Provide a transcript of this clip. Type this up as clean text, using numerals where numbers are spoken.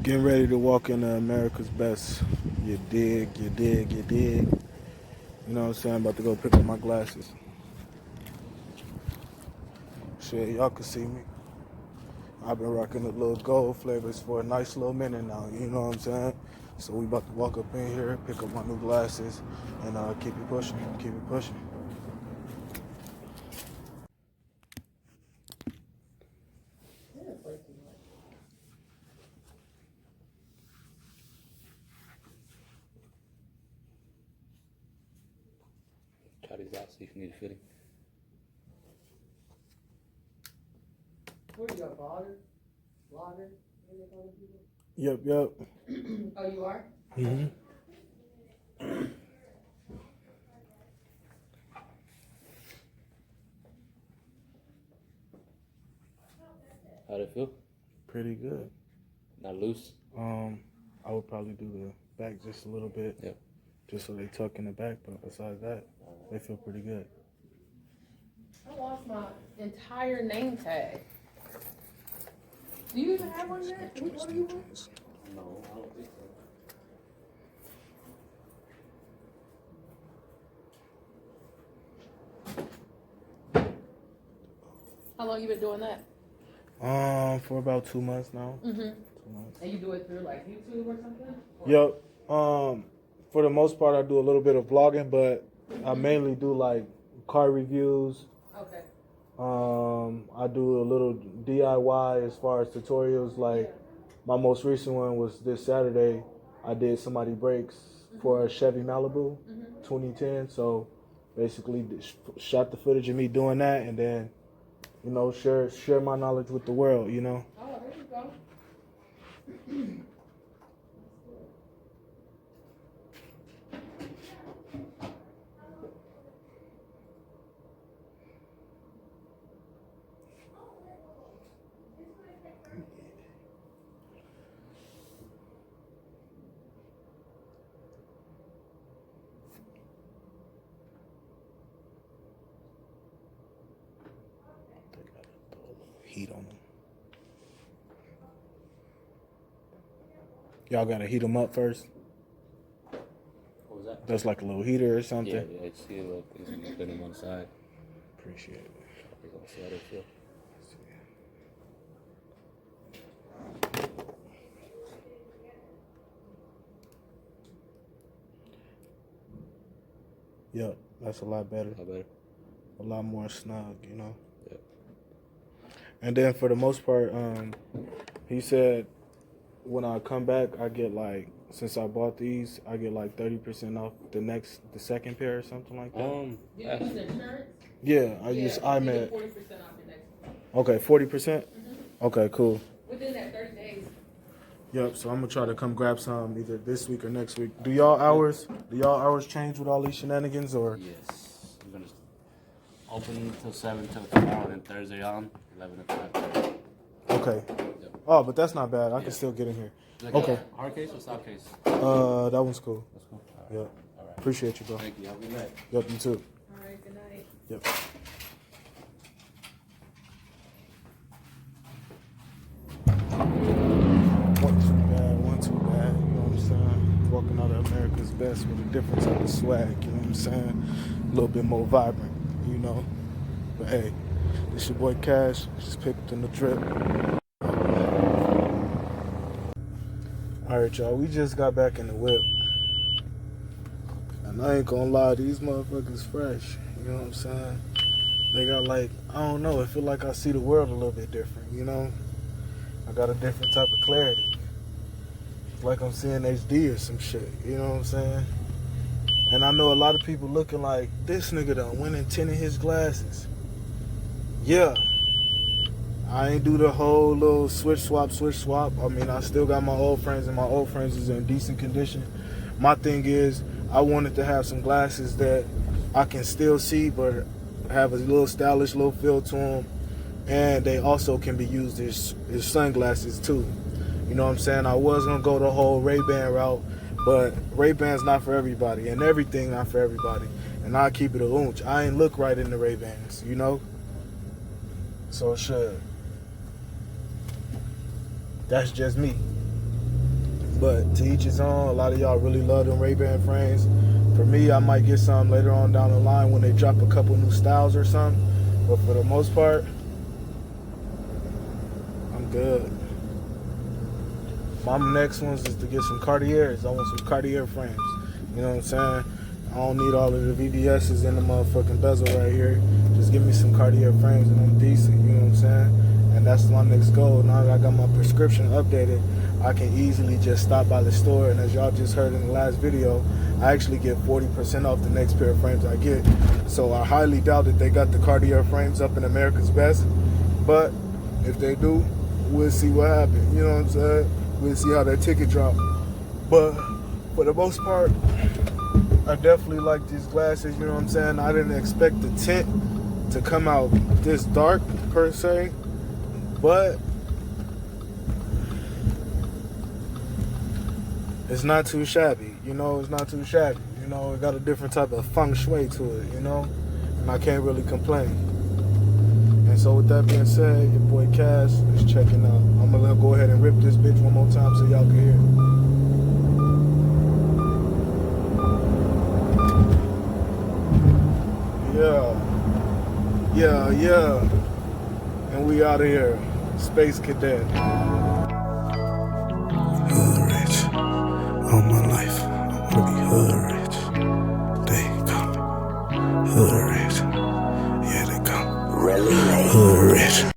Getting ready to walk into America's Best. You dig, you dig, you dig. You know what I'm saying? About to go pick up my glasses. Shit, y'all can see me. I've been rocking the little gold flavors for a nice little minute now. You know what I'm saying? So we about to walk up in here, pick up my new glasses, and keep it pushing, keep it pushing. Try these out, see if you need a fitting. What are you, a blogger? Blogger? What do they call people? Yep. Oh, you are? Mm-hmm. How'd it feel? Pretty good. Not loose? I would probably do the back just a little bit. Yep. Just so they tuck in the back, but besides that, they feel pretty good. I lost my entire name tag. Do you even have one yet? What do you want? No, I don't think so. How long you been doing that? For about 2 months now. Mm-hmm. 2 months. And you do it through like YouTube or something? Or? Yep. For the most part, I do a little bit of vlogging, but I mainly do like car reviews. Okay. I do a little DIY as far as tutorials. Like my most recent one was this Saturday. I did somebody brakes for a Chevy Malibu 2010. So basically, shot the footage of me doing that, and then share my knowledge with the world. Oh, there you go. Heat on them. Y'all gotta heat them up first. What was that? That's like a little heater or something. Yeah, it's see a little things when you put them on the side. Appreciate it. We're gonna see how they feel. Yep, that's a lot better. How better? A lot more snug, Yep. And then for the most part, he said when I come back, I get like, since I bought these, I get like 30% off the second pair or something like that. Do you use insurance? Yeah, I use IMED. IMED. 40% off the next one. Okay, 40%? Okay, cool. Within that 30 days. Yep, so I'm gonna try to come grab some either this week or next week. Do y'all hours change with all these shenanigans, or? Yes. We're gonna open until 7 till tomorrow, and then Thursday on 11 to 5. Okay. Yep. Oh, but that's not bad. I can still get in here. Like Okay. a hard case or soft case? That one's cool. That's cool. All right. Yep. All right. Appreciate you, bro. Thank you. Have a good night. Yep, you too. All right, good night. Yep. One too bad. You know what I'm saying? Walking out of America's Best with a different type of swag. You know what I'm saying? A little bit more vibrant. You know. But hey, it's your boy Cash. Just picked in the drip. All right, y'all. We just got back in the whip. And I ain't gonna lie, these motherfuckers fresh. You know what I'm saying? They got like, I don't know, I feel like I see the world a little bit different, you know? I got a different type of clarity. It's like I'm seeing HD or some shit, you know what I'm saying? And I know a lot of people looking like, this nigga done went and tinted his glasses. Yeah. I ain't do the whole little switch swap. I mean, I still got my old frames, and my old frames is in decent condition. My thing is, I wanted to have some glasses that I can still see, but have a little stylish little feel to them, and they also can be used as sunglasses too. You know what I'm saying? I was gonna go the whole Ray-Ban route, but Ray-Ban's not for everybody, and everything not for everybody. And I keep it a ounce. I ain't look right in the Ray-Bans, you know. So shit, that's just me. But to each his own. A lot of y'all really love them Ray-Ban frames. For me, I might get some later on down the line when they drop a couple new styles or something. But for the most part, I'm good. My next ones is to get some Cartiers. I want some Cartier frames. You know what I'm saying? I don't need all of the VVS's in the motherfucking bezel right here. Just give me some Cartier frames and I'm decent. You know what I'm saying? And that's my next goal. Now that I got my prescription updated, I can easily just stop by the store. And as y'all just heard in the last video, I actually get 40% off the next pair of frames I get. So I highly doubt that they got the Cartier frames up in America's Best. But if they do, we'll see what happens. You know what I'm saying? We'll see how that ticket drop. But for the most part, I definitely like these glasses. You know what I'm saying? I didn't expect the tint to come out this dark per se, but it's not too shabby. You know, it's not too shabby. You know, it got a different type of feng shui to it, you know? And I can't really complain. And so with that being said, your boy Cass is checking out. I'm gonna go ahead and rip this bitch one more time so y'all can hear it. Yeah. And we out of here. Space Cadet. Hood rich. All my life, I wanna be hood rich. They come. Hood rich. Yeah, they come. Really? Hood rich.